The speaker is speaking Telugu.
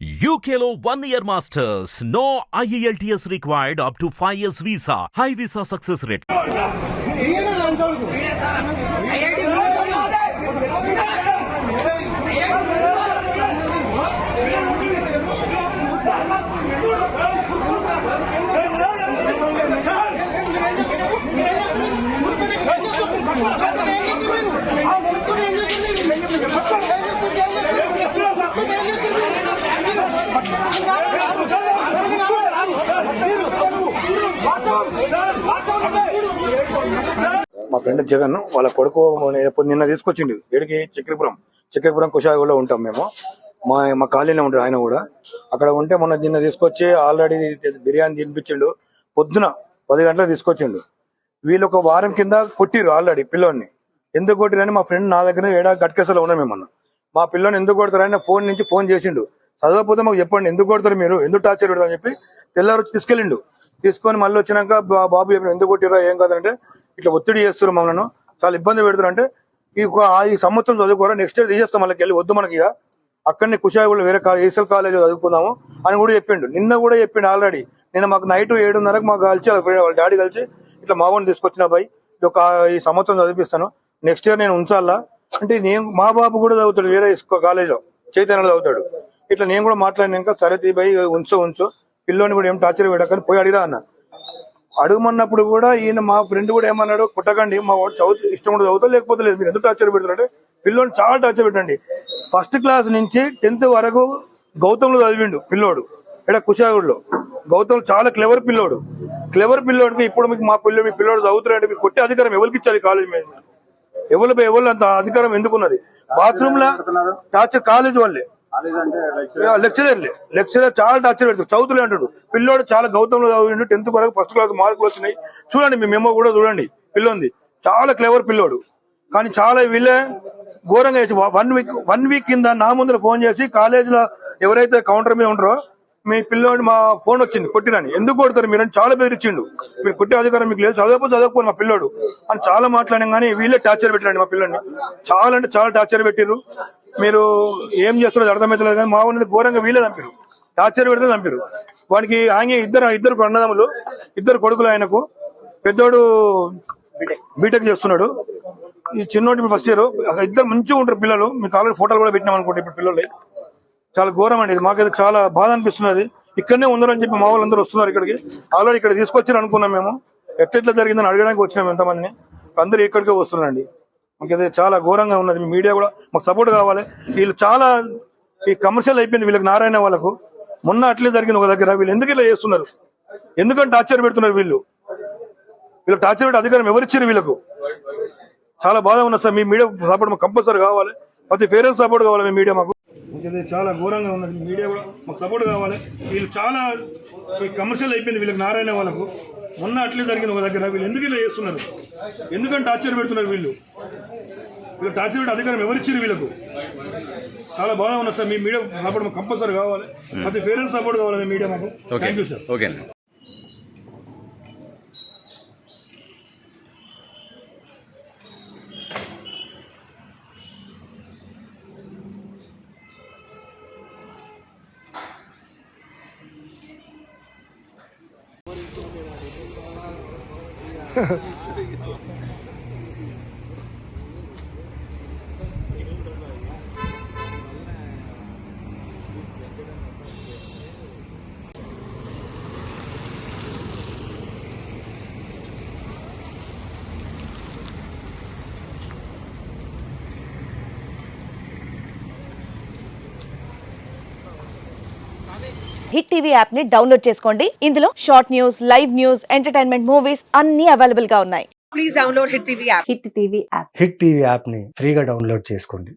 UKLO 1 year masters. No IELTS required up to 5 years visa. High visa success rate. మా ఫ్రెండ్ జగన్ వాళ్ళ కొడుకు నిన్న తీసుకొచ్చిండు ఏడికి చక్రపురం కుషాయిలో ఉంటాం మేము. మా కాలనీలో ఉంటాడు ఆయన కూడా. అక్కడ ఉంటే నిన్న తీసుకొచ్చి ఆల్రెడీ బిర్యానీ తినిపించిండు. పొద్దున 10 గంటలకు తీసుకొచ్చిండు. వీళ్ళు ఒక వారం కింద కొట్టిరు ఆల్రెడీ పిల్లోని. ఎందుకు కొట్టిరని మా ఫ్రెండ్ నా దగ్గర ఏడా గట్కేసలో ఉన్నాం మేమన్నా. మా పిల్లని ఎందుకు కొడతారని ఫోన్ నుంచి ఫోన్ చేసిండు. చదవకపోతే మాకు చెప్పండి, ఎందుకు కొడతారు మీరు, ఎందుకు టార్చర్ పెడతారని చెప్పి తెల్లారు తీసుకెళ్ళిండు. తీసుకొని మళ్ళీ వచ్చినాక బాబు చెప్పిన ఎందుకు కొట్టిరా ఏం కాదంటే ఇట్లా ఒత్తిడి చేస్తారు మమ్మల్ని, చాలా ఇబ్బంది పెడతారు అంటే ఈ సంవత్సరం చదువుకోరా, నెక్స్ట్ ఇయర్ తీసేస్తాం వాళ్ళకి వెళ్ళి, వద్దు మనకి ఇక అక్కడనే కుషాయిగూడ వేరే ఏసల్ కాలేజ్ చదువుకుందాము అని కూడా చెప్పిండు. నిన్న కూడా చెప్పిండు ఆల్రెడీ. నిన్న మాకు నైట్ 7:30కు మాకు కలిసి వాళ్ళ డాడీ కలిసి ఇట్లా మావోని తీసుకొచ్చిన బాయ్ ఈ సంవత్సరం చదివిస్తాను, నెక్స్ట్ ఇయర్ నేను ఉంచాలా అంటే మా బాబు కూడా చదువుతాడు వేరే కాలేజ్లో, చైతన్యలో చదువుతాడు. ఇట్లా నేను కూడా మాట్లాడినాక సరే తీ బాయ్ ఉంచు పిల్లోని కూడా ఏం టార్చర్ పెట్టకని పోయి అడిగిరా అన్న. అడుగుమన్నప్పుడు కూడా ఈయన మా ఫ్రెండ్ కూడా ఏమన్నాడు, కుట్టకండి మా వాడు ఇష్టం కూడా చదువుతా లేకపోతే లేదు, మీరు ఎందుకు టార్చర్ పెడతారంటే పిల్లోని చాలా టార్చర్ పెట్టండి. ఫస్ట్ క్లాస్ నుంచి 10th వరకు గౌతంలో చదివిండు పిల్లోడు ఇక్కడ కుషాగూడలో. గౌతమ్ చాలా క్లెవర్ పిల్లోడికి ఇప్పుడు మీకు మీ పిల్లోడు చదువుతారంటే మీకు కొట్టే అధికారం ఎవరికి ఇచ్చారు కాలేజ్ మీద? ఎవరు అంత అధికారం ఎందుకున్నది? బాత్రూమ్ లో టార్చర్ కాలేజ్ వాళ్ళే, లెక్చరర్ చాలా టార్చర్ పెడతారు. చదువుతులే అంటాడు. పిల్లోడు చాలా గౌతంలో చదివిండు. 10th వరకు ఫస్ట్ క్లాస్ మార్కులు వచ్చినాయి. చూడండి మీ మెమో కూడా చూడండి. పిల్లోంది చాలా క్లెవర్ పిల్లోడు. కానీ చాలా వీళ్ళే ఘోరంగా చేసి 1 వీక్ కింద నా ముందర ఫోన్ చేసి కాలేజీలో ఎవరైతే కౌంటర్ మీద ఉంటారో మీ పిల్లోడు మా ఫోన్ వచ్చింది కొట్టిరని, ఎందుకు కొడతారు మీరు అని చాలా బెదిరించిండు. మీరు కొట్టే అధికారం మీకు లేదు, చదవకపోతే మా పిల్లోడు అని చాలా మాట్లాడినా కానీ వీళ్ళే టార్చర్ పెట్టారండి మా పిల్లోడిని. చాలా అంటే చాలా టార్చర్ పెట్టిర్రు. మీరు ఏం చేస్తున్నారో అర్థమవుతలేదు కానీ మా ఊరిని ఘోరంగా వీళ్ళే చంపారు, టార్చర్ పెడితే చంపారు. వానికి ఆయన ఇద్దరు అన్నదమ్ములు, 2 కొడుకులు ఆయనకు. పెద్దోడు బీటెక్ చేస్తున్నాడు, ఈ చిన్నోటి ఫస్ట్ ఇయర్. ఇద్దరు మంచిగా ఉంటారు పిల్లలు. మీకు ఆల్రెడీ ఫోటోలు కూడా పెట్టినాం అనుకోండి. ఇప్పుడు పిల్లలు చాలా ఘోరం అండి. మాకైతే చాలా బాధ అనిపిస్తున్నది. ఇక్కడనే ఉన్నారని చెప్పి మా వాళ్ళందరూ వస్తున్నారు ఇక్కడికి. ఆల్రెడీ ఇక్కడ తీసుకొచ్చారు అనుకున్నాం మేము. ఎట్లా జరిగిందని అడగడానికి వచ్చినాం ఎంతమంది, అందరూ ఇక్కడికే వస్తున్నారండి. మాకైతే చాలా ఘోరంగా ఉన్నది. మీ మీడియా కూడా మాకు సపోర్ట్ కావాలి. వీళ్ళు చాలా ఈ కమర్షియల్ అయిపోయింది వీళ్ళకి, నారాయణ వాళ్ళకు. మొన్న అట్లే జరిగింది ఒక దగ్గర. వీళ్ళు ఎందుకు ఇలా చేస్తున్నారు, ఎందుకంటే టార్చర్ పెడుతున్నారు వీళ్ళు టార్చర్ పెట్టి అధికారం ఎవరిచ్చారు వీళ్ళకు? చాలా బాధ ఉన్నది సార్. మీ మీడియా సపోర్ట్ మాకు కంపల్సరీ కావాలి. ప్రతి పేరెంట్స్ సపోర్ట్ కావాలి మీ మీడియా మాకు. చాలా ఘోరంగా ఉన్నది. మీ మీడియా కూడా మాకు సపోర్ట్ కావాలి. వీళ్ళు చాలా కమర్షియల్ అయిపోయింది వీళ్ళకి, నారాయణ వాళ్ళకు. మొన్న అట్లే జరిగింది ఒక దగ్గర. వీళ్ళు ఎందుకు ఇలా చేస్తున్నారు, ఎందుకంటే టార్చర్ పెడుతున్నారు వీళ్ళు టార్చర్ పెట్టి అధికారం ఎవరిచ్చారు వీళ్ళకు? చాలా బాధ ఉన్నది సార్. మీ మీడియా సపోర్ట్ మాకు కంపల్సరీ కావాలి. ప్రతి పేరెంట్స్ సపోర్ట్ కావాలి మీ మీడియా మాకు. Thank you sir. Okay. Hit TV app ని డౌన్లోడ్ చేసుకోండి. ఇందులో short news, live news, entertainment movies అన్ని అవైలబుల్ గా ఉన్నాయి. Please download hit TV app. Hit TV app ని ఫ్రీగా డౌన్లోడ్ చేసుకోండి.